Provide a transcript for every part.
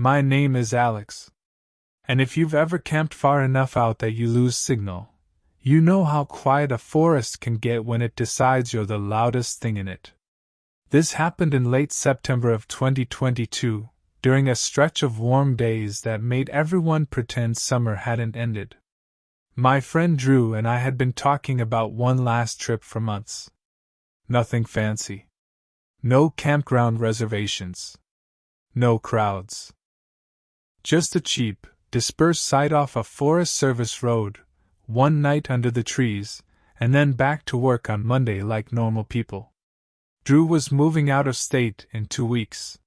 My name is Alex. And if you've ever camped far enough out that you lose signal, you know how quiet a forest can get when it decides you're the loudest thing in it. This happened in late September of 2022, during a stretch of warm days that made everyone pretend summer hadn't ended. My friend Drew and I had been talking about one last trip for months. Nothing fancy. No campground reservations. No crowds. Just a cheap, dispersed site off a Forest Service road, one night under the trees, and then back to work on Monday like normal people. Drew was moving out of state in 2 weeks.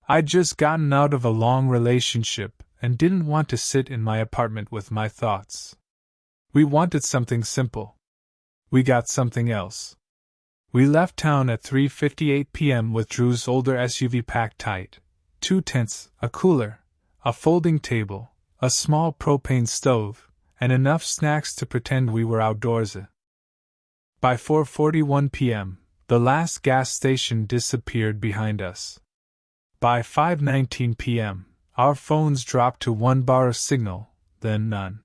I'd just gotten out of a long relationship and didn't want to sit in my apartment with my thoughts. We wanted something simple. We got something else. We left town at 3:58 p.m. with Drew's older SUV packed tight, 2 tents, a cooler, a folding table, a small propane stove, and enough snacks to pretend we were outdoorsy. By 4:41 p.m., the last gas station disappeared behind us. By 5:19 p.m., our phones dropped to 1 bar of signal, then none.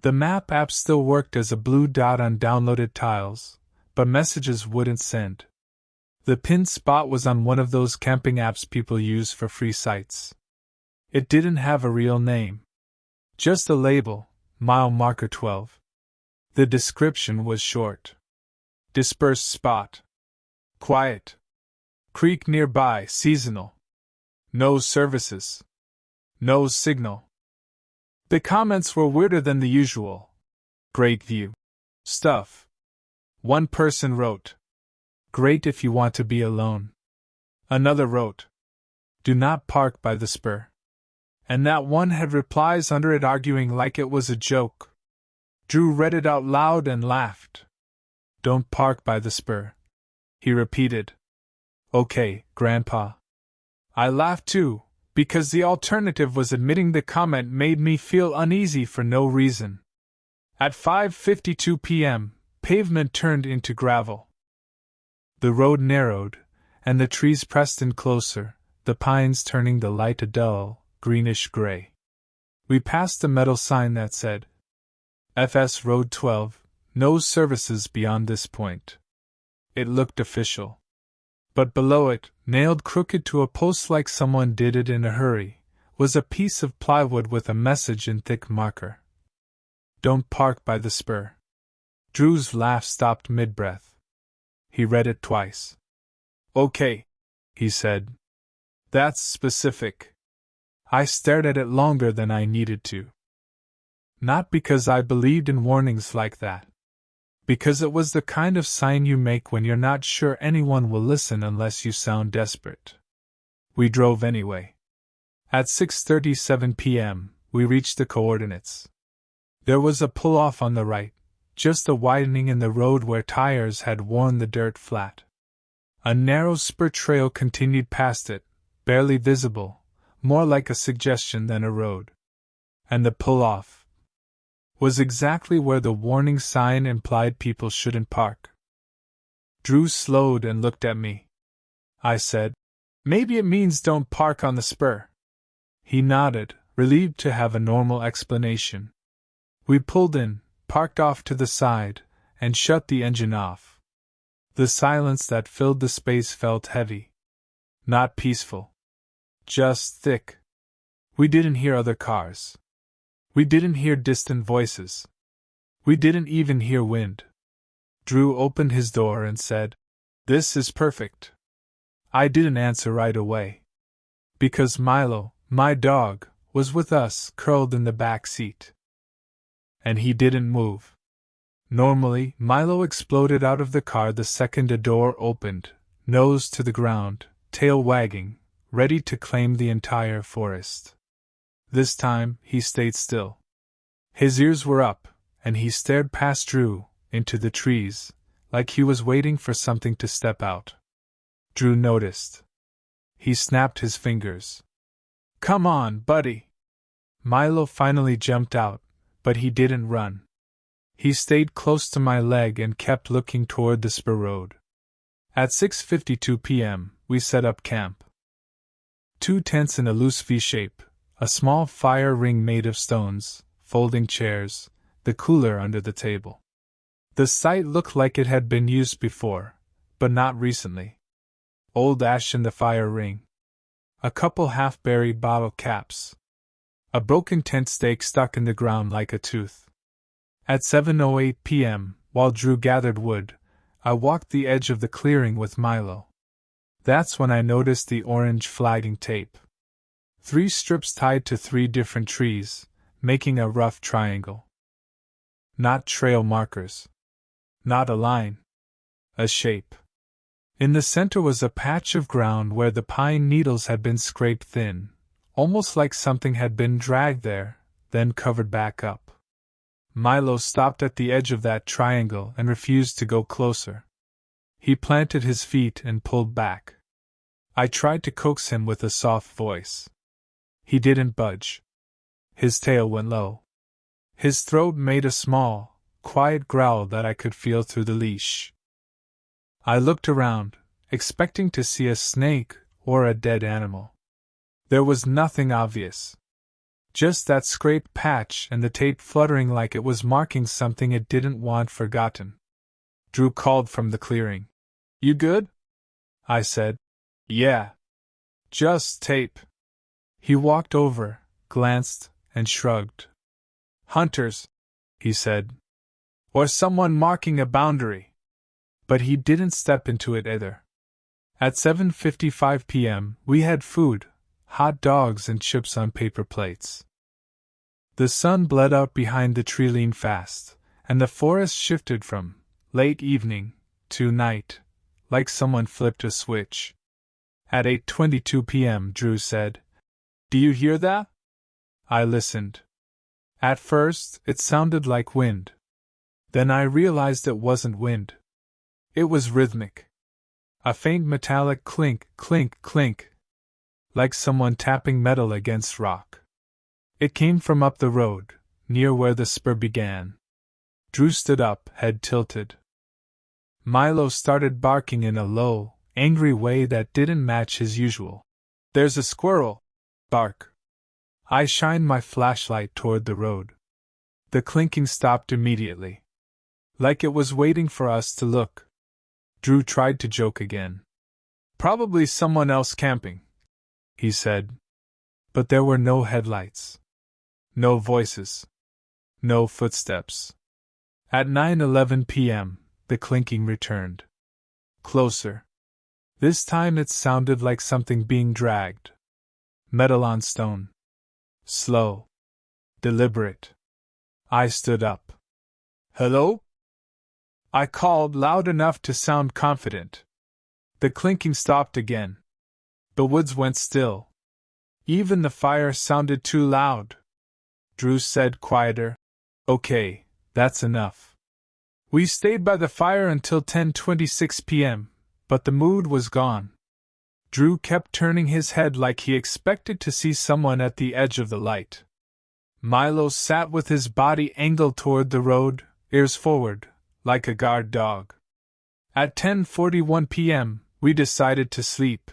The map app still worked as a blue dot on downloaded tiles, but messages wouldn't send. The pinned spot was on one of those camping apps people use for free sites. It didn't have a real name. Just a label, mile marker 12. The description was short. Dispersed spot. Quiet. Creek nearby, seasonal. No services. No signal. The comments were weirder than the usual. Great view. Stuff. One person wrote, "Great if you want to be alone." Another wrote, "Do not park by the spur." And that one had replies under it arguing like it was a joke. Drew read it out loud and laughed. "Don't park by the spur," he repeated. "Okay, Grandpa." I laughed too, because the alternative was admitting the comment made me feel uneasy for no reason. At 5:52 p.m., pavement turned into gravel. The road narrowed, and the trees pressed in closer, the pines turning the light a dull, greenish gray. We passed a metal sign that said, "FS Road 12, no services beyond this point." It looked official. But below it, nailed crooked to a post like someone did it in a hurry, was a piece of plywood with a message in thick marker. "Don't park by the spur." Drew's laugh stopped mid-breath. He read it twice. "Okay," he said. "That's specific." I stared at it longer than I needed to. Not because I believed in warnings like that. Because it was the kind of sign you make when you're not sure anyone will listen unless you sound desperate. We drove anyway. At 6:37 p.m., we reached the coordinates. There was a pull-off on the right, just a widening in the road where tires had worn the dirt flat. A narrow spur trail continued past it, barely visible, more like a suggestion than a road. And the pull-off was exactly where the warning sign implied people shouldn't park. Drew slowed and looked at me. I said, "Maybe it means don't park on the spur." He nodded, relieved to have a normal explanation. We pulled in, parked off to the side, and shut the engine off. The silence that filled the space felt heavy. Not peaceful. Just thick. We didn't hear other cars. We didn't hear distant voices. We didn't even hear wind. Drew opened his door and said, "This is perfect." I didn't answer right away. Because Milo, my dog, was with us, curled in the back seat. And he didn't move. Normally, Milo exploded out of the car the second a door opened, nose to the ground, tail wagging, ready to claim the entire forest. This time, he stayed still. His ears were up, and he stared past Drew, into the trees, like he was waiting for something to step out. Drew noticed. He snapped his fingers. "Come on, buddy!" Milo finally jumped out, but he didn't run. He stayed close to my leg and kept looking toward the spur road. At 6:52 p.m., we set up camp. 2 tents in a loose V shape, a small fire ring made of stones, folding chairs, the cooler under the table. The site looked like it had been used before, but not recently. Old ash in the fire ring. A couple half-buried bottle caps. A broken tent stake stuck in the ground like a tooth. At 7:08 p.m., while Drew gathered wood, I walked the edge of the clearing with Milo. That's when I noticed the orange flagging tape. 3 strips tied to 3 different trees, making a rough triangle. Not trail markers. Not a line. A shape. In the center was a patch of ground where the pine needles had been scraped thin, almost like something had been dragged there, then covered back up. Milo stopped at the edge of that triangle and refused to go closer. He planted his feet and pulled back. I tried to coax him with a soft voice. He didn't budge. His tail went low. His throat made a small, quiet growl that I could feel through the leash. I looked around, expecting to see a snake or a dead animal. There was nothing obvious. Just that scraped patch and the tape fluttering like it was marking something it didn't want forgotten. Drew called from the clearing. "You good?" I said. "Yeah. Just tape." He walked over, glanced, and shrugged. "Hunters," he said. "Or someone marking a boundary." But he didn't step into it either. At 7:55 p.m., we had food, hot dogs and chips on paper plates. The sun bled out behind the tree lean fast, and the forest shifted from late evening to night, like someone flipped a switch. At 8:22 p.m., Drew said, "Do you hear that?" I listened. At first, it sounded like wind. Then I realized it wasn't wind. It was rhythmic. A faint metallic clink, clink, clink, like someone tapping metal against rock. It came from up the road, near where the spur began. Drew stood up, head tilted. Milo started barking in a low, angry way that didn't match his usual. "There's a squirrel!" bark. I shined my flashlight toward the road. The clinking stopped immediately. Like it was waiting for us to look. Drew tried to joke again. "Probably someone else camping," he said. But there were no headlights. No voices. No footsteps. At 9:11 p.m., the clinking returned. Closer. This time it sounded like something being dragged. Metal on stone. Slow. Deliberate. I stood up. "Hello?" I called loud enough to sound confident. The clinking stopped again. The woods went still. Even the fire sounded too loud. Drew said quieter, "Okay, that's enough." We stayed by the fire until 10:26 p.m., but the mood was gone. Drew kept turning his head like he expected to see someone at the edge of the light. Milo sat with his body angled toward the road, ears forward, like a guard dog. At 10:41 p.m., we decided to sleep.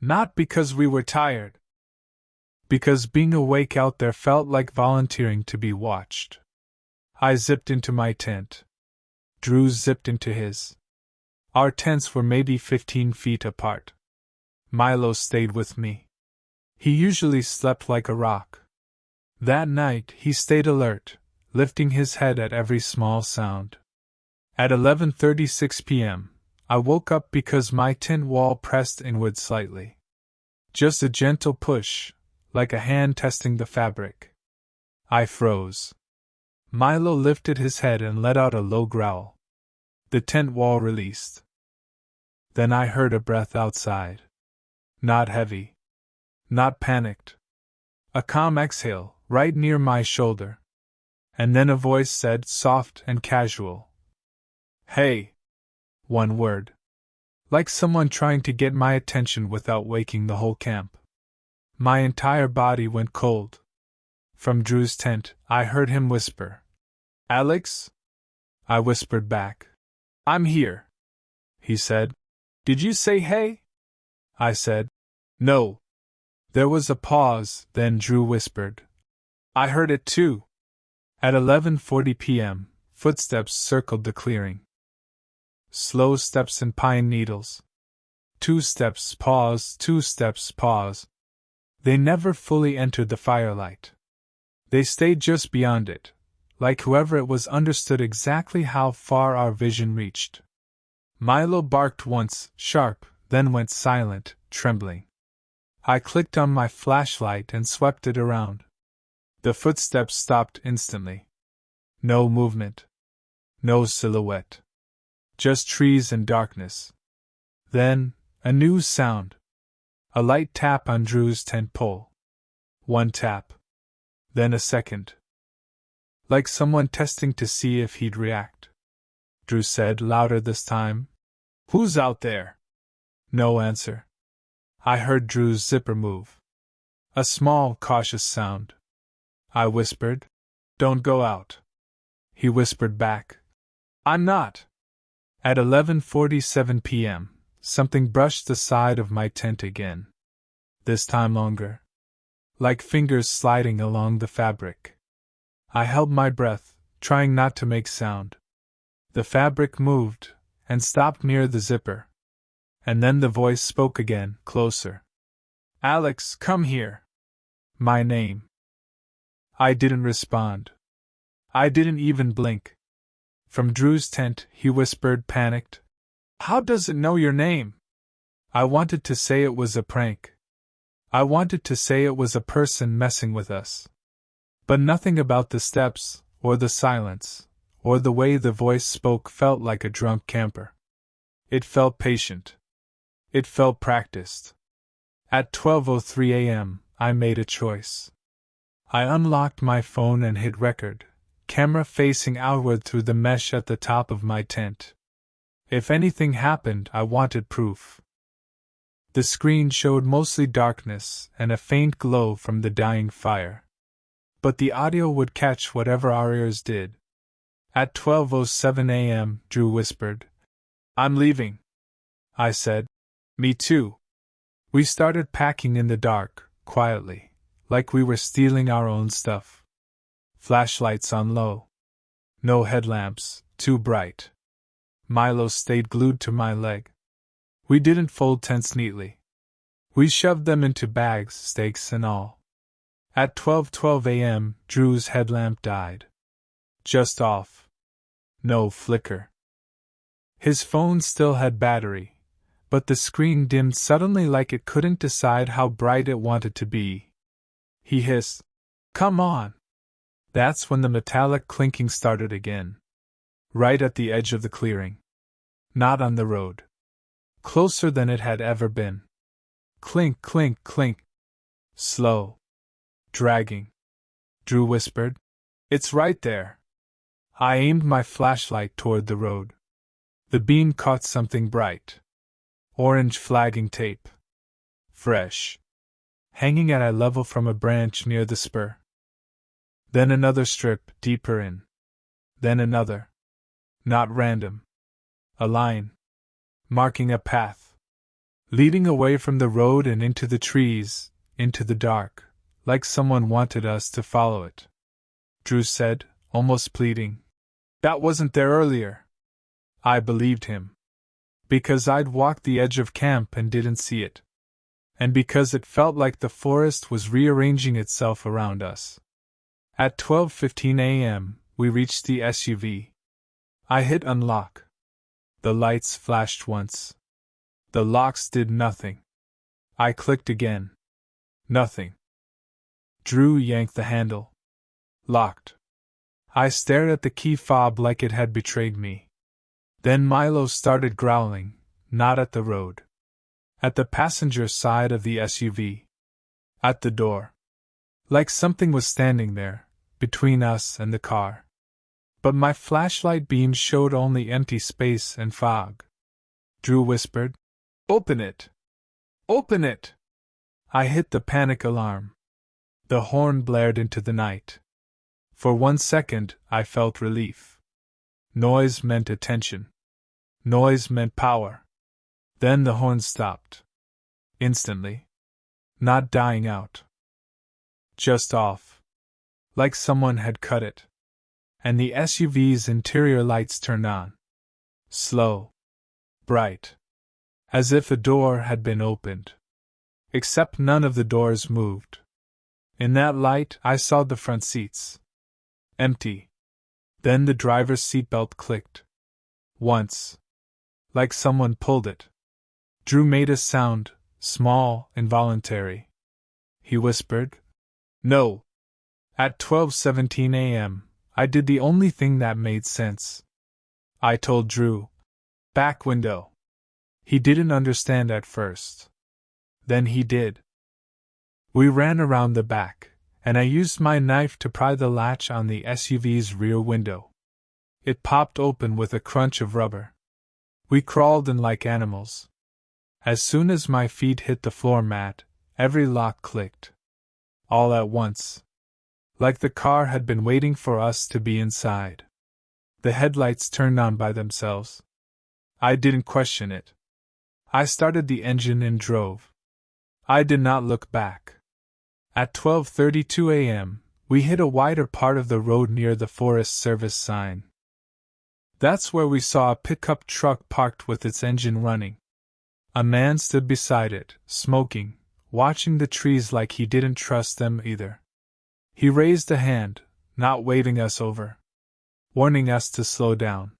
Not because we were tired. Because being awake out there felt like volunteering to be watched. I zipped into my tent. Drew zipped into his. Our tents were maybe 15 feet apart. Milo stayed with me. He usually slept like a rock. That night he stayed alert, lifting his head at every small sound. At 11:36 p.m., I woke up because my tent wall pressed inward slightly. Just a gentle push, like a hand testing the fabric. I froze. Milo lifted his head and let out a low growl. The tent wall released. Then I heard a breath outside. Not heavy. Not panicked. A calm exhale, right near my shoulder. And then a voice said, soft and casual, "Hey." One word. Like someone trying to get my attention without waking the whole camp. My entire body went cold. From Drew's tent, I heard him whisper, "Alex?" I whispered back, "I'm here." He said, "Did you say hey?" I said, "No." There was a pause, then Drew whispered, "I heard it too." At 11:40 p.m., footsteps circled the clearing. Slow steps in pine needles. 2 steps, pause, 2 steps, pause. They never fully entered the firelight. They stayed just beyond it, like whoever it was understood exactly how far our vision reached. Milo barked once, sharp, then went silent, trembling. I clicked on my flashlight and swept it around. The footsteps stopped instantly. No movement. No silhouette. Just trees and darkness. Then, a new sound. A light tap on Drew's tent pole. 1 tap. Then a second. Like someone testing to see if he'd react. Drew said, louder this time, "Who's out there?" No answer. I heard Drew's zipper move. A small, cautious sound. I whispered, "Don't go out." He whispered back, "I'm not." At 11:47 p.m., something brushed the side of my tent again. This time longer. Like fingers sliding along the fabric. I held my breath, trying not to make sound. The fabric moved, and stopped near the zipper. And then the voice spoke again, closer. "Alex, come here." My name. I didn't respond. I didn't even blink. From Drew's tent, he whispered, panicked, "How does it know your name?" I wanted to say it was a prank. I wanted to say it was a person messing with us. But nothing about the steps, or the silence, or the way the voice spoke felt like a drunk camper. It felt patient. It felt practiced. At 12:03 a.m., I made a choice. I unlocked my phone and hit record, camera facing outward through the mesh at the top of my tent. If anything happened, I wanted proof. The screen showed mostly darkness and a faint glow from the dying fire. But the audio would catch whatever our ears did. At 12:07 a.m., Drew whispered, "I'm leaving." I said, "Me too." We started packing in the dark, quietly, like we were stealing our own stuff. Flashlights on low. No headlamps, too bright. Milo stayed glued to my leg. We didn't fold tents neatly. We shoved them into bags, stakes and all. At 12:12 a.m., Drew's headlamp died. Just off. No flicker. His phone still had battery, but the screen dimmed suddenly like it couldn't decide how bright it wanted to be. He hissed, "Come on!" That's when the metallic clinking started again. Right at the edge of the clearing. Not on the road. Closer than it had ever been. Clink, clink, clink. Slow. Dragging. Drew whispered, "It's right there." I aimed my flashlight toward the road. The beam caught something bright. Orange flagging tape. Fresh. Hanging at eye level from a branch near the spur. Then another strip, deeper in. Then another. Not random. A line. Marking a path. Leading away from the road and into the trees, into the dark, like someone wanted us to follow it. Drew said, almost pleading, "That wasn't there earlier." I believed him. Because I'd walked the edge of camp and didn't see it. And because it felt like the forest was rearranging itself around us. At 12:15 a.m., we reached the SUV. I hit unlock. The lights flashed once. The locks did nothing. I clicked again. Nothing. Drew yanked the handle. Locked. I stared at the key fob like it had betrayed me. Then Milo started growling, not at the road. At the passenger side of the SUV. At the door. Like something was standing there, between us and the car. But my flashlight beam showed only empty space and fog. Drew whispered, "Open it! Open it!" I hit the panic alarm. The horn blared into the night. For 1 second, I felt relief. Noise meant attention. Noise meant power. Then the horn stopped. Instantly. Not dying out. Just off. Like someone had cut it. And the SUV's interior lights turned on. Slow. Bright. As if a door had been opened. Except none of the doors moved. In that light, I saw the front seats. Empty. Then the driver's seatbelt clicked. Once. Like someone pulled it. Drew made a sound, small, involuntary. He whispered, "No." At 12:17 a.m., I did the only thing that made sense. I told Drew, "Back window." He didn't understand at first. Then he did. We ran around the back, and I used my knife to pry the latch on the SUV's rear window. It popped open with a crunch of rubber. We crawled in like animals. As soon as my feet hit the floor mat, every lock clicked. All at once. Like the car had been waiting for us to be inside. The headlights turned on by themselves. I didn't question it. I started the engine and drove. I did not look back. At 12:32 a.m., we hit a wider part of the road near the Forest Service sign. That's where we saw a pickup truck parked with its engine running. A man stood beside it, smoking, watching the trees like he didn't trust them either. He raised a hand, not waving us over, warning us to slow down.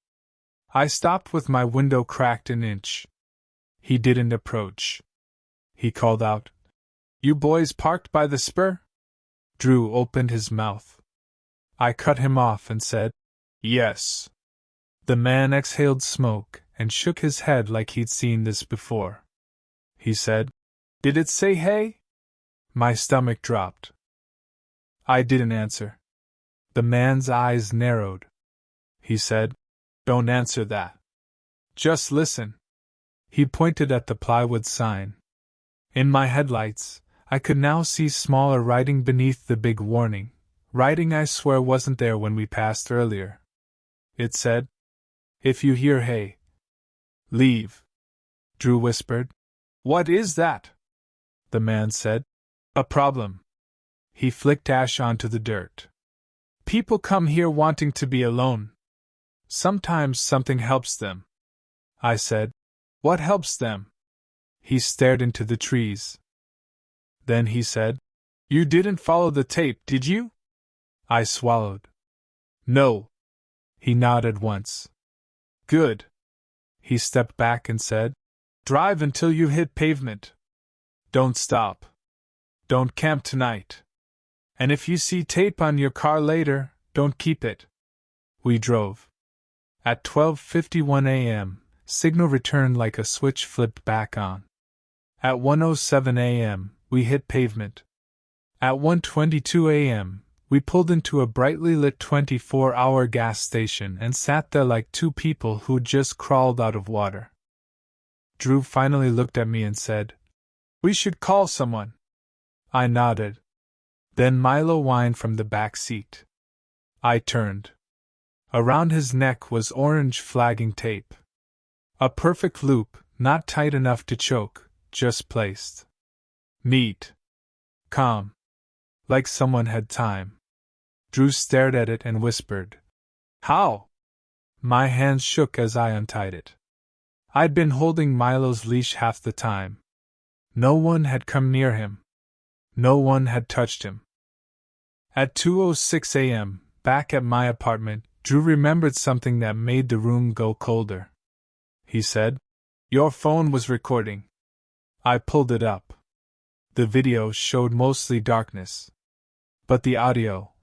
I stopped with my window cracked an inch. He didn't approach. He called out, "You boys parked by the spur?" Drew opened his mouth. I cut him off and said, "Yes." The man exhaled smoke and shook his head like he'd seen this before. He said, "Did it say hey?" My stomach dropped. I didn't answer. The man's eyes narrowed. He said, "Don't answer that. Just listen." He pointed at the plywood sign. In my headlights, I could now see smaller writing beneath the big warning, writing I swear wasn't there when we passed earlier. It said, "If you hear hey, leave." Drew whispered, "What is that?" The man said, "A problem." He flicked ash onto the dirt. "People come here wanting to be alone. Sometimes something helps them." I said, "What helps them?" He stared into the trees. Then he said, "You didn't follow the tape, did you?" I swallowed. "No." He nodded once. "Good." He stepped back and said, "Drive until you hit pavement. Don't stop. Don't camp tonight. And if you see tape on your car later, don't keep it." We drove. At 12:51 a.m., signal returned like a switch flipped back on. At 1:07 a.m., we hit pavement. At 1:22 a.m., we pulled into a brightly lit 24-hour gas station and sat there like two people who'd just crawled out of water. Drew finally looked at me and said, "We should call someone." I nodded. Then Milo whined from the back seat. I turned. Around his neck was orange flagging tape. A perfect loop, not tight enough to choke, just placed. Neat. Calm. Like someone had time. Drew stared at it and whispered, "How?" My hands shook as I untied it. I'd been holding Milo's leash half the time. No one had come near him. No one had touched him. At 2:06 a.m., back at my apartment, Drew remembered something that made the room go colder. He said, "Your phone was recording." I pulled it up. The video showed mostly darkness. But the audio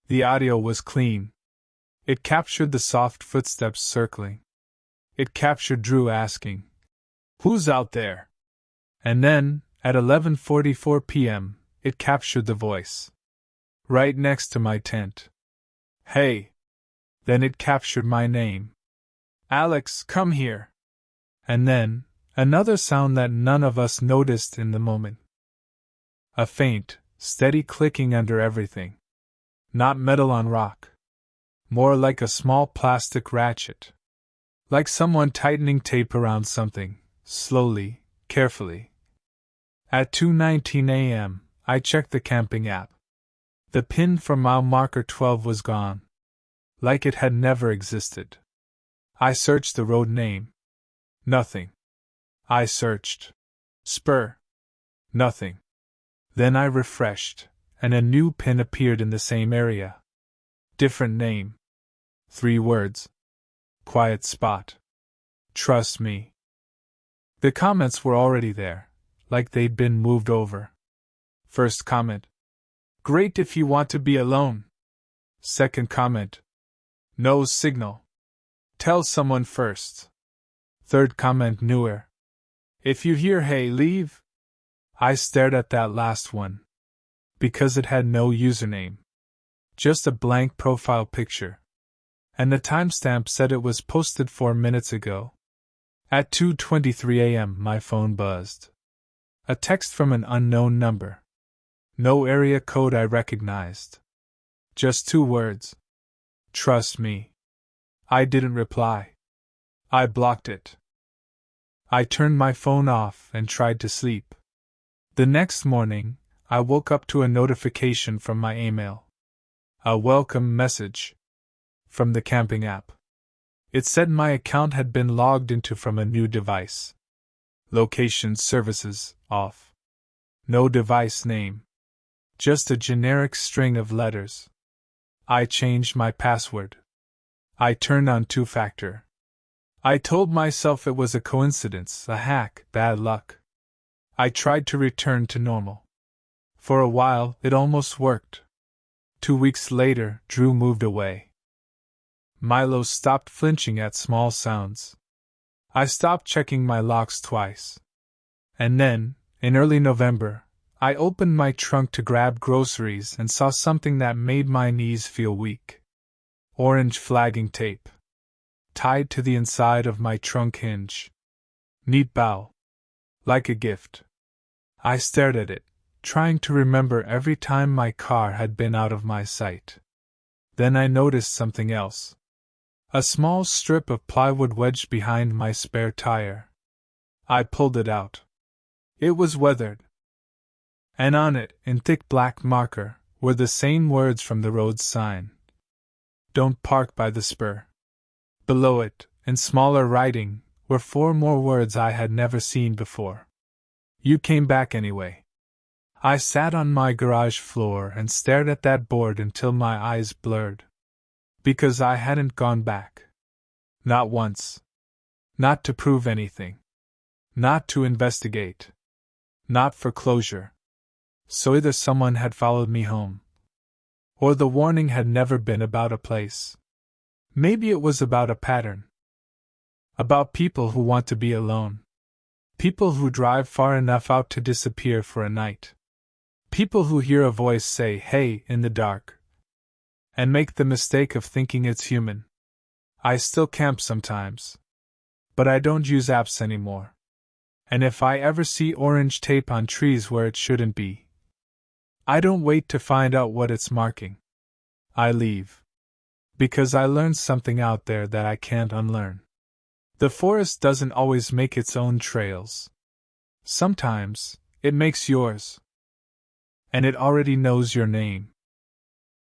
was clean. It captured the soft footsteps circling. It captured Drew asking, "Who's out there?" And then, at 11:44 p.m., it captured the voice. Right next to my tent. "Hey." Then it captured my name. "Alex, come here." And then, another sound that none of us noticed in the moment. A faint, steady clicking under everything. Not metal on rock. More like a small plastic ratchet. Like someone tightening tape around something, slowly, carefully. At 2:19 a.m., I checked the camping app. The pin for mile marker 12 was gone, like it had never existed. I searched the road name. Nothing. I searched spur. Nothing. Then I refreshed, and a new pin appeared in the same area. Different name. 3 words. Quiet spot. Trust me. The comments were already there, like they'd been moved over. First comment. Great if you want to be alone. Second comment. No signal. Tell someone first. Third comment newer. If you hear hey, leave. I stared at that last one. Because it had no username. Just a blank profile picture. And the timestamp said it was posted 4 minutes ago. At 2:23 a.m. my phone buzzed. A text from an unknown number. No area code I recognized. Just 2 words. Trust me. I didn't reply. I blocked it. I turned my phone off and tried to sleep. The next morning, I woke up to a notification from my email. A welcome message. From the camping app. It said my account had been logged into from a new device. Location services off. No device name. Just a generic string of letters. I changed my password. I turned on 2-factor. I told myself it was a coincidence, a hack, bad luck. I tried to return to normal. For a while, it almost worked. 2 weeks later, Drew moved away. Milo stopped flinching at small sounds. I stopped checking my locks twice. And then, in early November, I opened my trunk to grab groceries and saw something that made my knees feel weak. Orange flagging tape. Tied to the inside of my trunk hinge. Neat bow. Like a gift. I stared at it, trying to remember every time my car had been out of my sight. Then I noticed something else. A small strip of plywood wedged behind my spare tire. I pulled it out. It was weathered. And on it, in thick black marker, were the same words from the road sign. Don't park by the spur. Below it, in smaller writing, were 4 more words I had never seen before. You came back anyway. I sat on my garage floor and stared at that board until my eyes blurred. Because I hadn't gone back. Not once. Not to prove anything. Not to investigate. Not for closure. So either someone had followed me home. Or the warning had never been about a place. Maybe it was about a pattern. About people who want to be alone. People who drive far enough out to disappear for a night. People who hear a voice say hey in the dark. And make the mistake of thinking it's human. I still camp sometimes. But I don't use apps anymore. And if I ever see orange tape on trees where it shouldn't be, I don't wait to find out what it's marking. I leave. Because I learned something out there that I can't unlearn. The forest doesn't always make its own trails. Sometimes, it makes yours. And it already knows your name.